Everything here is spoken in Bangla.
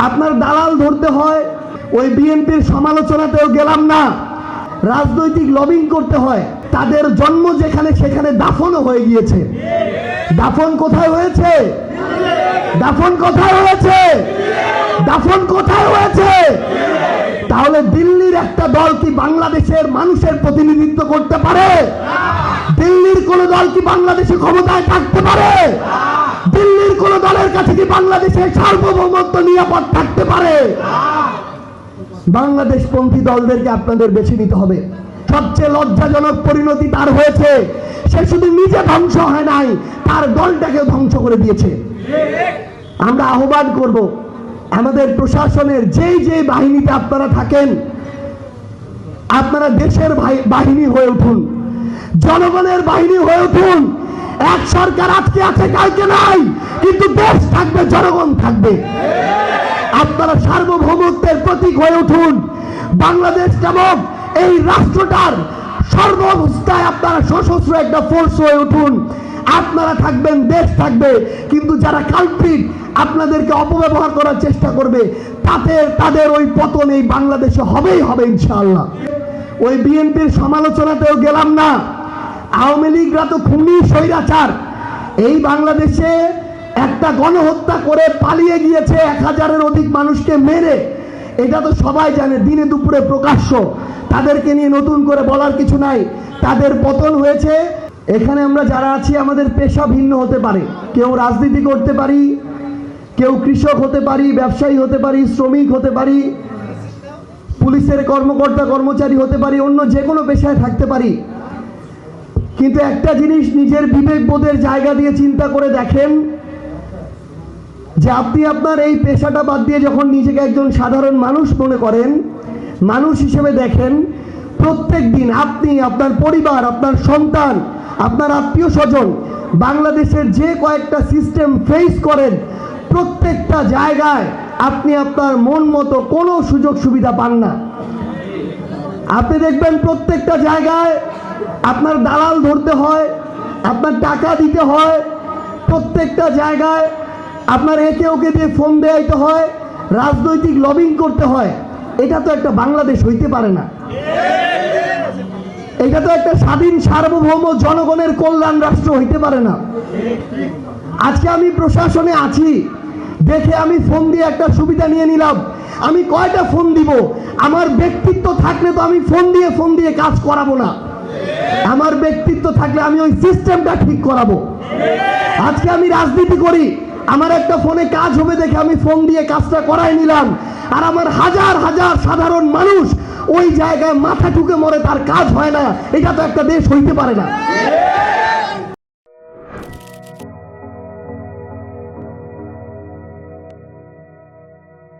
আপনার দালাল ধরতে হয়, ওই বিএনপির সমালোচনাতেও গেলাম না। রাজনৈতিক লবিং করতে হয়, তাদের জন্ম যেখানে সেখানে দাফনও হয়ে গিয়েছে। দাফন কোথায় হয়েছে? দাফন কোথায় হয়েছে? দাফন কোথায় হয়েছে? তাহলে দিল্লির একটা দল কি বাংলাদেশের মানুষের প্রতিনিধিত্ব করতে পারে? দিল্লির কোন দল কি বাংলাদেশে ক্ষমতায় থাকতে পারে? দিল্লির কোন দলের কাছে কি বাংলাদেশের সার্বভৌমত্ব নিরাপদ থাকতে পারে? বাংলাদেশপন্থী দলদেরকে আপনাদের বেছে নিতে হবে। সবচেয়ে লজ্জাজনক পরিণতি তার হয়েছে, সে শুধু নিজে ধ্বংস হয় নাই, তার দলটাকে ধ্বংস করে দিয়েছে। আমরা আহ্বান করব, আমাদের প্রশাসনের যেই যে বাহিনীতে আপনারা থাকেন, আপনারা দেশের বাহিনী হয়ে উঠুন, জনগণের বাহিনী হয়ে উঠুন। এক সরকার আজকে আছে, কালকে নাই, কিন্তু দেশ থাকবে, জনগণ থাকবে। আপনারা সার্বভৌমত্বের প্রতীক হয়ে উঠুন। বাংলাদেশ নামক এই রাষ্ট্রটার সর্বাবস্থায় আপনারা সশস্ত্র একটা ফোর্স হয়ে উঠুন। আপনারা থাকবেন, দেশ থাকবে, কিন্তু যারা কালপ্রিট আপনাদেরকে অপব্যবহার করার চেষ্টা করবে, তাদের ওই পতন এই বাংলাদেশে হবেই হবে ইনশাআল্লাহ। ওই বিএনপির সমালোচনাতেও গেলাম না। আওয়ামী লীগরা তো খুনি, স্বৈরাচার। এই বাংলাদেশে একটা গণহত্যা করে পালিয়ে গিয়েছে 1000-এর অধিক মানুষকে মেরে, এটা তো সবাই জানে, দিনে দুপুরে প্রকাশ্য। তাদেরকে নিয়ে নতুন করে বলার কিছু নাই। তাদের পতন হয়েছে। এখানে আমরা যারা আছি, আমাদের পেশা ভিন্ন হতে পারে। কেউ রাজনীতি করতে পারি, কেউ কৃষক হতে পারি, ব্যবসায়ী হতে পারি, শ্রমিক হতে পারি, পুলিশের কর্মকর্তা কর্মচারী হতে পারি, অন্য যে কোনো পেশায় থাকতে পারি। কিন্তু একটা জিনিস নিজের বিবেকবোধের জায়গা দিয়ে চিন্তা করে দেখেন, যে আপনি আপনার এই পেশাটা বাদ দিয়ে যখন নিজেকে একজন সাধারণ মানুষ মনে করেন, মানুষ হিসেবে দেখেন, প্রত্যেক দিন আপনি, আপনার পরিবার, আপনার সন্তান, আপনার আত্মীয় স্বজন বাংলাদেশের যে কয়েকটা সিস্টেম ফেস করেন, প্রত্যেকটা জায়গায় আপনি আপনার মন মতো কোনো সুযোগ সুবিধা পান না। আপনি দেখবেন প্রত্যেকটা জায়গায় আপনার দালাল ধরতে হয়, আপনার টাকা দিতে হয়, প্রত্যেকটা জায়গায় আপনার একে ওকে দিয়ে ফোন দেওয়াইতে হয়, রাজনৈতিক লবিং করতে হয়। এটা তো একটা বাংলাদেশ হইতে পারে না। এটা তো একটা স্বাধীন সার্বভৌম জনগণের কল্যাণ রাষ্ট্র হইতে পারে না। আজকে আমি প্রশাসনে আছি দেখে আমি ফোন দিয়ে একটা সুবিধা নিয়ে নিলাম। আমি কয়টা ফোন দিব? আমার ব্যক্তিত্ব থাকলে তো আমি ফোন দিয়ে কাজ করাবো না। আমার ব্যক্তিত্ব থাকলে আমি ওই সিস্টেমটা ঠিক করাবো। আজকে আমি রাজনীতি করি, আমার একটা ফোনে কাজ হবে দেখে আমি ফোন দিয়ে কাজটা করাই নিলাম, আর আমার হাজার হাজার সাধারণ মানুষ ওই জায়গায় মাথা ঠুকে মরে, তার কাজ হয় না। এটা তো একটা দেশ হইতে পারে না।